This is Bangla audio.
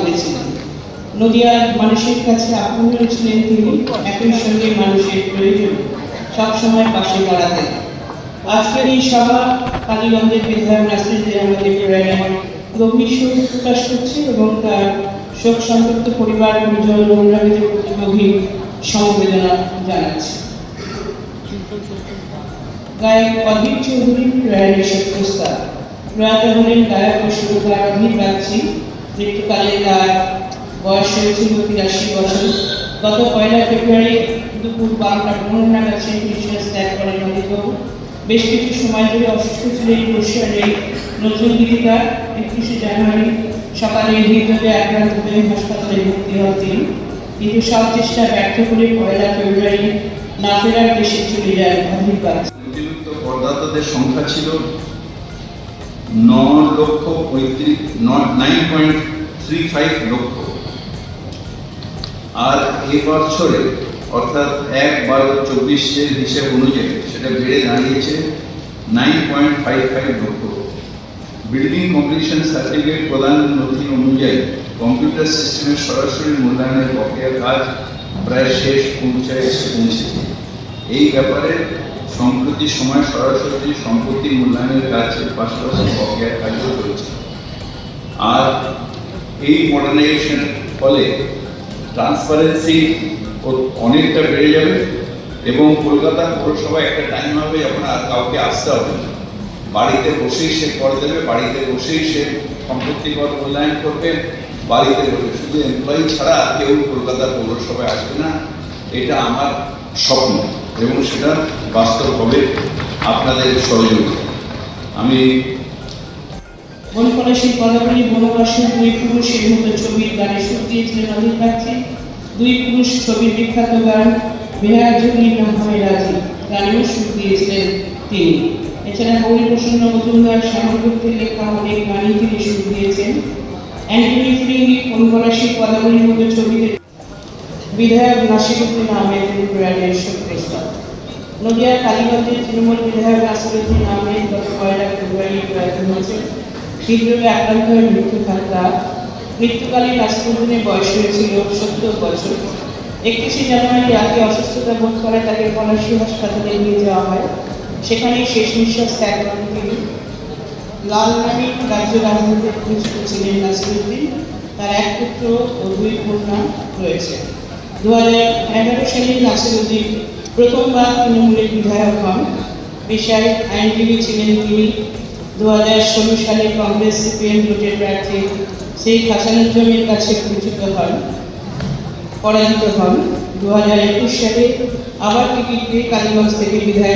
করেছিলেন। নদিয়ার মানুষের কাছে আপনিও ছিলেন তিনি, একই সঙ্গে মানুষের প্রয়োজন সবসময় পাশে দাঁড়াতেন। আজকের এই সভা কালীগঞ্জের বিধায়ক নাসিরুদ্দিন আহমেদের প্রয়াণে গভীর শোক প্রকাশ করছে এবং তার শোক সন্তপ্ত পরিবার পরিজন অনুরাগীদের প্রতি গভীর সমবেদনা জানাচ্ছে। গায়ক অধীর চৌধুরীর প্রয়াণে শোকপ্রস্তাব। প্রয়াত হলেন গায়ক ও সুরকার অধীর বাগচি। মৃত্যুকালে তার বয়স হয়েছিল 83 বছর। গত 1 ফেব্রুয়ারি দুপুর 12টা 15 নাগাদ সেই নিঃশ্বাস ত্যাগ করেন অধীরবাবু। বেশ কিছু সময় ধরে অসুস্থ ছিলেন বরিশালের নজরুল গীতিকার। 31 জানুয়ারি সকালে হৃদরোগে আক্রান্ত হয়ে হাসপাতালে ভর্তি হন তিনি, কিন্তু সব চেষ্টা ব্যর্থ করে 1 ফেব্রুয়ারি না ফেরার দেশে চলে যায় অধীর বাগচি। নথিভুক্ত করদাতাদের সংখ্যা ছিল 9,35 লক্ষ, আর এ বছরে অর্থাৎ 1/12/24 হিসেব অনুযায়ী সেটা বেড়ে দাঁড়িয়েছে 9.55 লক্ষ। বিল্ডিং কমপ্লিশন সার্টিফিকেট প্রদান নথি অনুযায়ী কম্পিউটার সিস্টেমের সরাসরি মূল্যায়নের প্রক্রিয়ার কাজ প্রায় শেষ পৌঁছেছে। এই ব্যাপারে সম্প্রতি সময় সরাসরি সম্পত্তি মূল্যায়নের কাজের পাশাপাশি প্রক্রিয়ার কাজও চলছে। আর এই মডার্নাইজেশনের ফলে ট্রান্সপারেন্সি অনেকটা বেড়ে যাবে এবং কলকাতা পৌরসভায় একটা টাইম হবে যখন আর কাউকে আসতে হবে না, বাড়িতে বসেই সে করে দেবে, বাড়িতে বসেই সে সম্পত্তিগত মূল্যায়ন করবে, বাড়িতে বসে। শুধু এমপ্লয়ি ছাড়া কেউ কলকাতা পৌরসভায় আসবে না। এটা আমার স্বপ্ন এবং সেটা বাস্তব হবে আপনাদের সহযোগিতা। আমি বনপলাশীর পদাবলী বনবাসীর 2 পুরুষ এর মতো ছবির গানে সুর দিয়েছিলেন অধীর বাগচি। 2 পুরুষ ছবির বিখ্যাত গান বেহাজুলি না হয় রাজি গানেও সুর দিয়েছিলেন তিনি। এছাড়া গৌরীপ্রসন্ন মজুমদার শ্যামলগুপ্তের লেখা অনেক গানই তিনি সুর দিয়েছেন। অ্যান্টনি ফিরিঙ্গি বনপলাশীর পদাবলীর মতো ছবিতে বিধায়ক নাসিরুদ্দিন আহমেদের প্রয়াণে শোকপ্রস্তাব। নদিয়ার কালীগঞ্জের তৃণমূল বিধায়ক নাসিরুদ্দিন আহমেদ গত 1 ফেব্রুয়ারি প্রয়াত হয়েছেন। হৃদরোগে আক্রান্ত হয়ে মৃত্যু হয় তার। মৃত্যুকালে নাসিরুদ্দিনের বয়স হয়েছিল 70 বছর। 31 জানুয়ারি রাতে অসুস্থতা বোধ করে তাকে পলাশী হাসপাতালে নিয়ে যাওয়া হয়। সেখানেই শেষ নিঃশ্বাস ত্যাগ করেন তিনি। লাল নামে রাজ্য রাজনীতিতে পরিচিত ছিলেন নাসিরুদ্দিন। তার 1 পুত্র ও 2 কন্যা রয়েছে। 2011 সালে নাসিরুদ্দিন প্রথমবার তৃণমূলের বিধায়ক হন। পেশায় আইনজীবী ছিলেন তিনি। 2016 সালে কংগ্রেস সিপিএম জোটের প্রার্থী শেখ হাসানুজ্জামানের কাছে পরাজিত হন। 2021 সালে আবার টিকিট পেয়ে কালীগঞ্জ থেকে বিধায়ক